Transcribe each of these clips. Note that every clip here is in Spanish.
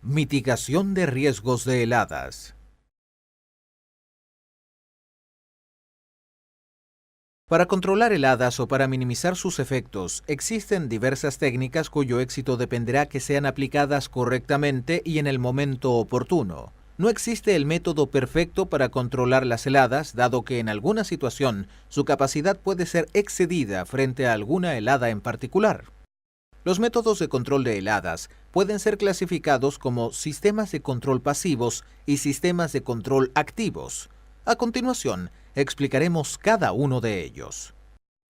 Mitigación de riesgos de heladas. Para controlar heladas o para minimizar sus efectos, existen diversas técnicas cuyo éxito dependerá que sean aplicadas correctamente y en el momento oportuno. No existe el método perfecto para controlar las heladas, dado que en alguna situación su capacidad puede ser excedida frente a alguna helada en particular. Los métodos de control de heladas pueden ser clasificados como sistemas de control pasivos y sistemas de control activos. A continuación, explicaremos cada uno de ellos.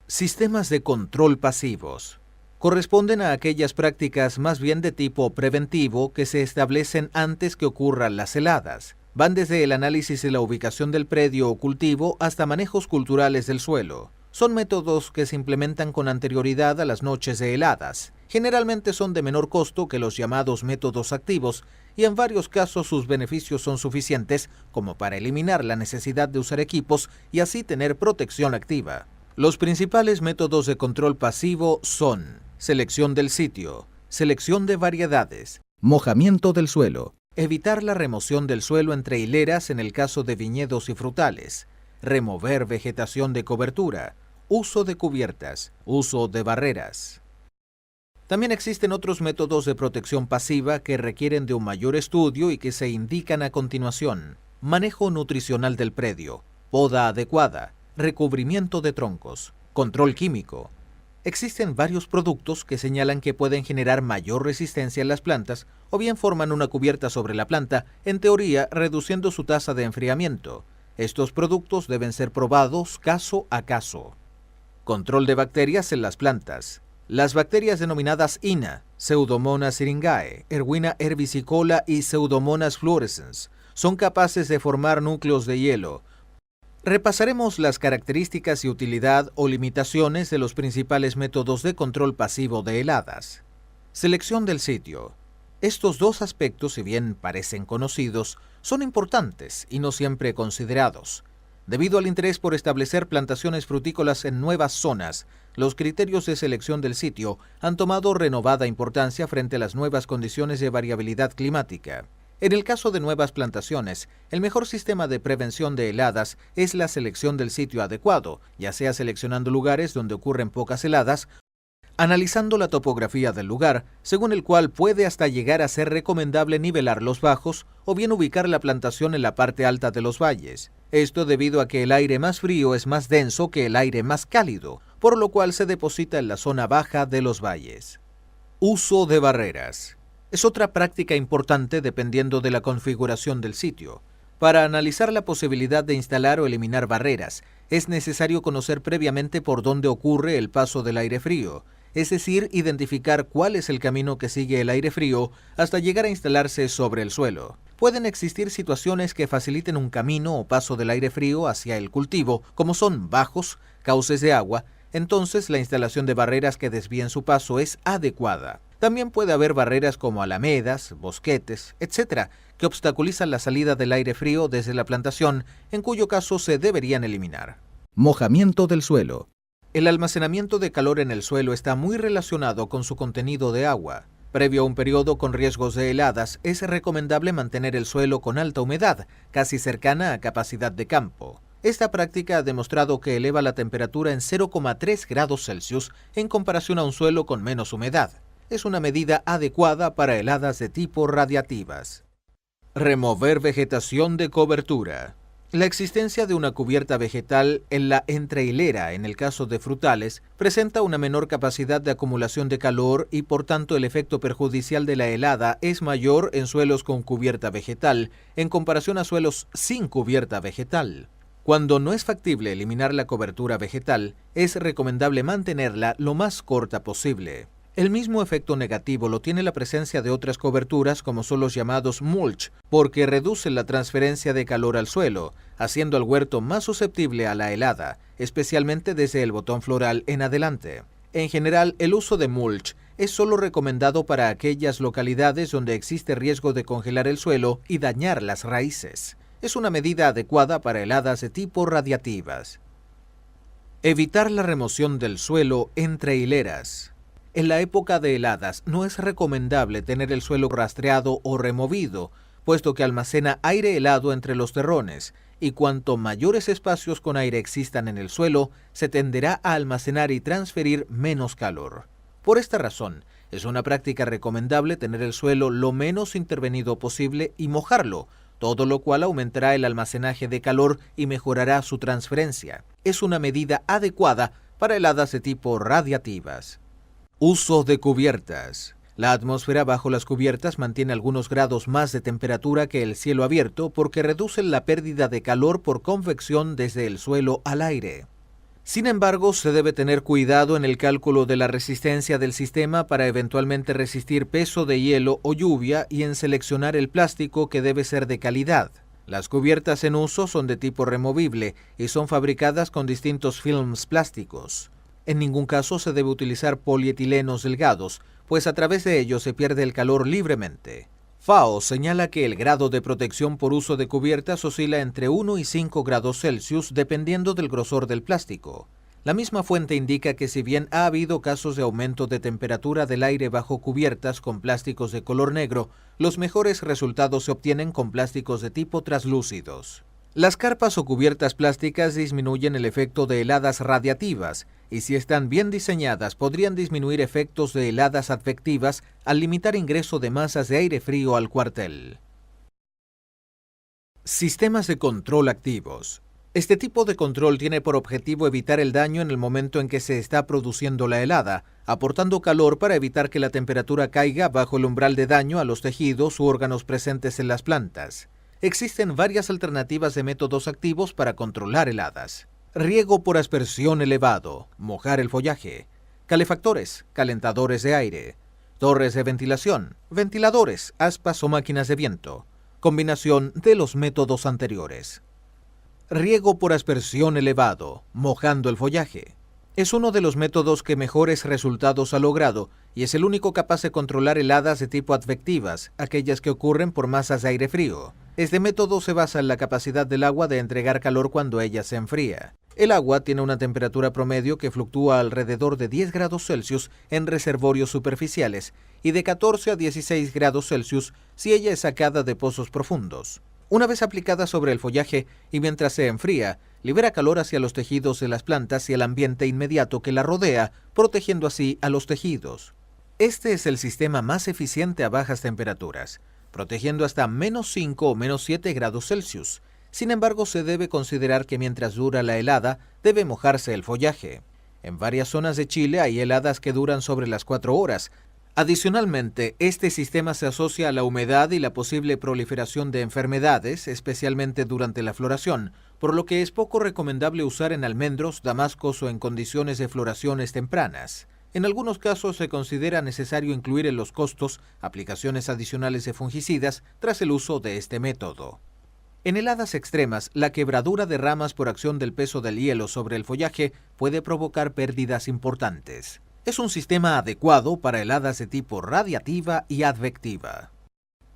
Sistemas de control pasivos. Corresponden a aquellas prácticas más bien de tipo preventivo que se establecen antes que ocurran las heladas. Van desde el análisis de la ubicación del predio o cultivo hasta manejos culturales del suelo. Son métodos que se implementan con anterioridad a las noches de heladas. Generalmente son de menor costo que los llamados métodos activos y en varios casos sus beneficios son suficientes como para eliminar la necesidad de usar equipos y así tener protección activa. Los principales métodos de control pasivo son selección del sitio, selección de variedades, Mojamiento del suelo. evitar la remoción del suelo entre hileras en el caso de viñedos y frutales, remover vegetación de cobertura, uso de cubiertas, uso de barreras. También existen otros métodos de protección pasiva que requieren de un mayor estudio y que se indican a continuación. Manejo nutricional del predio, poda adecuada, recubrimiento de troncos, control químico. Existen varios productos que señalan que pueden generar mayor resistencia en las plantas o bien forman una cubierta sobre la planta, en teoría reduciendo su tasa de enfriamiento. Estos productos deben ser probados caso a caso. Control de bacterias en las plantas. Las bacterias denominadas INA, Pseudomonas syringae, Erwina herbicicola y Pseudomonas fluorescens, son capaces de formar núcleos de hielo. Repasaremos las características y utilidad o limitaciones de los principales métodos de control pasivo de heladas. Selección del sitio. Estos dos aspectos, si bien parecen conocidos, son importantes y no siempre considerados. Debido al interés por establecer plantaciones frutícolas en nuevas zonas, los criterios de selección del sitio han tomado renovada importancia frente a las nuevas condiciones de variabilidad climática. En el caso de nuevas plantaciones, el mejor sistema de prevención de heladas es la selección del sitio adecuado, ya sea seleccionando lugares donde ocurren pocas heladas, analizando la topografía del lugar, según el cual puede hasta llegar a ser recomendable nivelar los bajos o bien ubicar la plantación en la parte alta de los valles. Esto debido a que el aire más frío es más denso que el aire más cálido, por lo cual se deposita en la zona baja de los valles. Uso de barreras. Es otra práctica importante dependiendo de la configuración del sitio. Para analizar la posibilidad de instalar o eliminar barreras, es necesario conocer previamente por dónde ocurre el paso del aire frío, es decir, identificar cuál es el camino que sigue el aire frío hasta llegar a instalarse sobre el suelo. Pueden existir situaciones que faciliten un camino o paso del aire frío hacia el cultivo, como son bajos, cauces de agua, entonces la instalación de barreras que desvíen su paso es adecuada. También puede haber barreras como alamedas, bosquetes, etc., que obstaculizan la salida del aire frío desde la plantación, en cuyo caso se deberían eliminar. Mojamiento del suelo. El almacenamiento de calor en el suelo está muy relacionado con su contenido de agua. Previo a un periodo con riesgos de heladas, es recomendable mantener el suelo con alta humedad, casi cercana a capacidad de campo. Esta práctica ha demostrado que eleva la temperatura en 0,3 grados Celsius en comparación a un suelo con menos humedad. Es una medida adecuada para heladas de tipo radiativas. Remover vegetación de cobertura. La existencia de una cubierta vegetal en la entrehilera, en el caso de frutales, presenta una menor capacidad de acumulación de calor y por tanto el efecto perjudicial de la helada es mayor en suelos con cubierta vegetal en comparación a suelos sin cubierta vegetal. Cuando no es factible eliminar la cobertura vegetal, es recomendable mantenerla lo más corta posible. El mismo efecto negativo lo tiene la presencia de otras coberturas como son los llamados mulch, porque reducen la transferencia de calor al suelo, haciendo al huerto más susceptible a la helada, especialmente desde el botón floral en adelante. En general, el uso de mulch es solo recomendado para aquellas localidades donde existe riesgo de congelar el suelo y dañar las raíces. Es una medida adecuada para heladas de tipo radiativas. Evitar la remoción del suelo entre hileras. En la época de heladas no es recomendable tener el suelo rastreado o removido, puesto que almacena aire helado entre los terrones, y cuanto mayores espacios con aire existan en el suelo, se tenderá a almacenar y transferir menos calor. Por esta razón, es una práctica recomendable tener el suelo lo menos intervenido posible y mojarlo, todo lo cual aumentará el almacenaje de calor y mejorará su transferencia. Es una medida adecuada para heladas de tipo radiativas. Uso de cubiertas. La atmósfera bajo las cubiertas mantiene algunos grados más de temperatura que el cielo abierto porque reducen la pérdida de calor por convección desde el suelo al aire. Sin embargo, se debe tener cuidado en el cálculo de la resistencia del sistema para eventualmente resistir peso de hielo o lluvia y en seleccionar el plástico que debe ser de calidad. Las cubiertas en uso son de tipo removible y son fabricadas con distintos films plásticos. En ningún caso se debe utilizar polietilenos delgados, pues a través de ellos se pierde el calor libremente. FAO señala que el grado de protección por uso de cubiertas oscila entre 1 y 5 grados Celsius dependiendo del grosor del plástico. La misma fuente indica que si bien ha habido casos de aumento de temperatura del aire bajo cubiertas con plásticos de color negro, los mejores resultados se obtienen con plásticos de tipo translúcidos. Las carpas o cubiertas plásticas disminuyen el efecto de heladas radiativas y si están bien diseñadas podrían disminuir efectos de heladas advectivas al limitar ingreso de masas de aire frío al cuartel. Sistemas de control activos. Este tipo de control tiene por objetivo evitar el daño en el momento en que se está produciendo la helada, aportando calor para evitar que la temperatura caiga bajo el umbral de daño a los tejidos u órganos presentes en las plantas. Existen varias alternativas de métodos activos para controlar heladas. Riego por aspersión elevado, mojar el follaje, calefactores, calentadores de aire, torres de ventilación, ventiladores, aspas o máquinas de viento, combinación de los métodos anteriores. Riego por aspersión elevado, mojando el follaje. Es uno de los métodos que mejores resultados ha logrado y es el único capaz de controlar heladas de tipo advectivas, aquellas que ocurren por masas de aire frío. Este método se basa en la capacidad del agua de entregar calor cuando ella se enfría. El agua tiene una temperatura promedio que fluctúa alrededor de 10 grados Celsius en reservorios superficiales y de 14 a 16 grados Celsius si ella es sacada de pozos profundos. Una vez aplicada sobre el follaje y mientras se enfría, libera calor hacia los tejidos de las plantas y el ambiente inmediato que la rodea, protegiendo así a los tejidos. Este es el sistema más eficiente a bajas temperaturas, protegiendo hasta -5 o -7 grados Celsius. Sin embargo, se debe considerar que mientras dura la helada, debe mojarse el follaje. En varias zonas de Chile hay heladas que duran sobre las 4 horas. Adicionalmente, este sistema se asocia a la humedad y la posible proliferación de enfermedades, especialmente durante la floración, por lo que es poco recomendable usar en almendros, damascos o en condiciones de floraciones tempranas. En algunos casos se considera necesario incluir en los costos aplicaciones adicionales de fungicidas tras el uso de este método. En heladas extremas, la quebradura de ramas por acción del peso del hielo sobre el follaje puede provocar pérdidas importantes. Es un sistema adecuado para heladas de tipo radiativa y advectiva.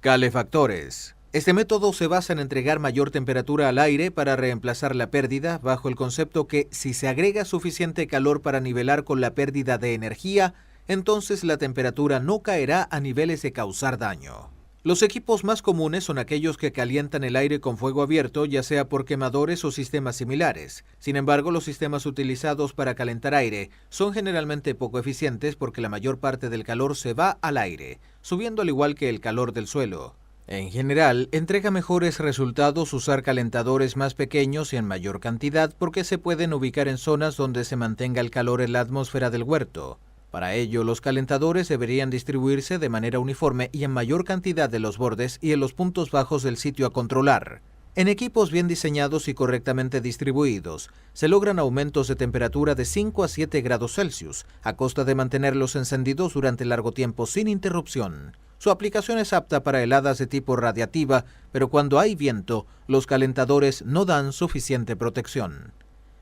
Calefactores. Este método se basa en entregar mayor temperatura al aire para reemplazar la pérdida, bajo el concepto que si se agrega suficiente calor para nivelar con la pérdida de energía, entonces la temperatura no caerá a niveles de causar daño. Los equipos más comunes son aquellos que calientan el aire con fuego abierto, ya sea por quemadores o sistemas similares. Sin embargo, los sistemas utilizados para calentar aire son generalmente poco eficientes porque la mayor parte del calor se va al aire, subiendo al igual que el calor del suelo. En general, entrega mejores resultados usar calentadores más pequeños y en mayor cantidad porque se pueden ubicar en zonas donde se mantenga el calor en la atmósfera del huerto. Para ello, los calentadores deberían distribuirse de manera uniforme y en mayor cantidad de los bordes y en los puntos bajos del sitio a controlar. En equipos bien diseñados y correctamente distribuidos, se logran aumentos de temperatura de 5 a 7 grados Celsius, a costa de mantenerlos encendidos durante largo tiempo sin interrupción. Su aplicación es apta para heladas de tipo radiativa, pero cuando hay viento, los calentadores no dan suficiente protección.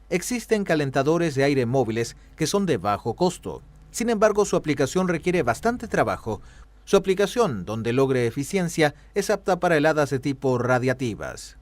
Existen calentadores de aire móviles que son de bajo costo. Sin embargo, su aplicación requiere bastante trabajo. Su aplicación, donde logre eficiencia, es apta para heladas de tipo radiativas.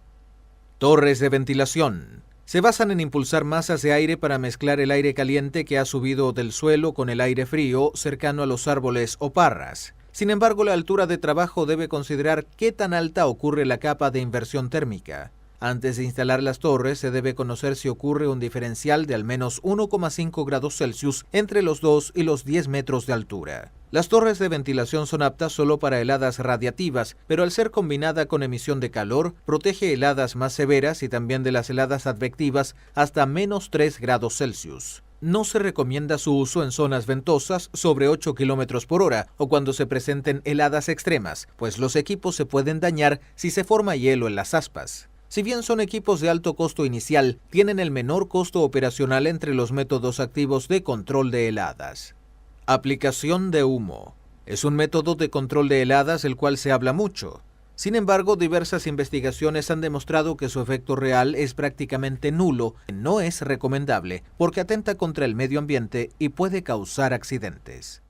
Torres de ventilación. Se basan en impulsar masas de aire para mezclar el aire caliente que ha subido del suelo con el aire frío cercano a los árboles o parras. Sin embargo, la altura de trabajo debe considerar qué tan alta ocurre la capa de inversión térmica. Antes de instalar las torres, se debe conocer si ocurre un diferencial de al menos 1,5 grados Celsius entre los 2 y los 10 metros de altura. Las torres de ventilación son aptas solo para heladas radiativas, pero al ser combinada con emisión de calor, protege heladas más severas y también de las heladas advectivas hasta menos 3 grados Celsius. No se recomienda su uso en zonas ventosas sobre 8 km por hora o cuando se presenten heladas extremas, pues los equipos se pueden dañar si se forma hielo en las aspas. Si bien son equipos de alto costo inicial, tienen el menor costo operacional entre los métodos activos de control de heladas. Aplicación de humo. Es un método de control de heladas del cual se habla mucho. Sin embargo, diversas investigaciones han demostrado que su efecto real es prácticamente nulo. No es recomendable porque atenta contra el medio ambiente y puede causar accidentes.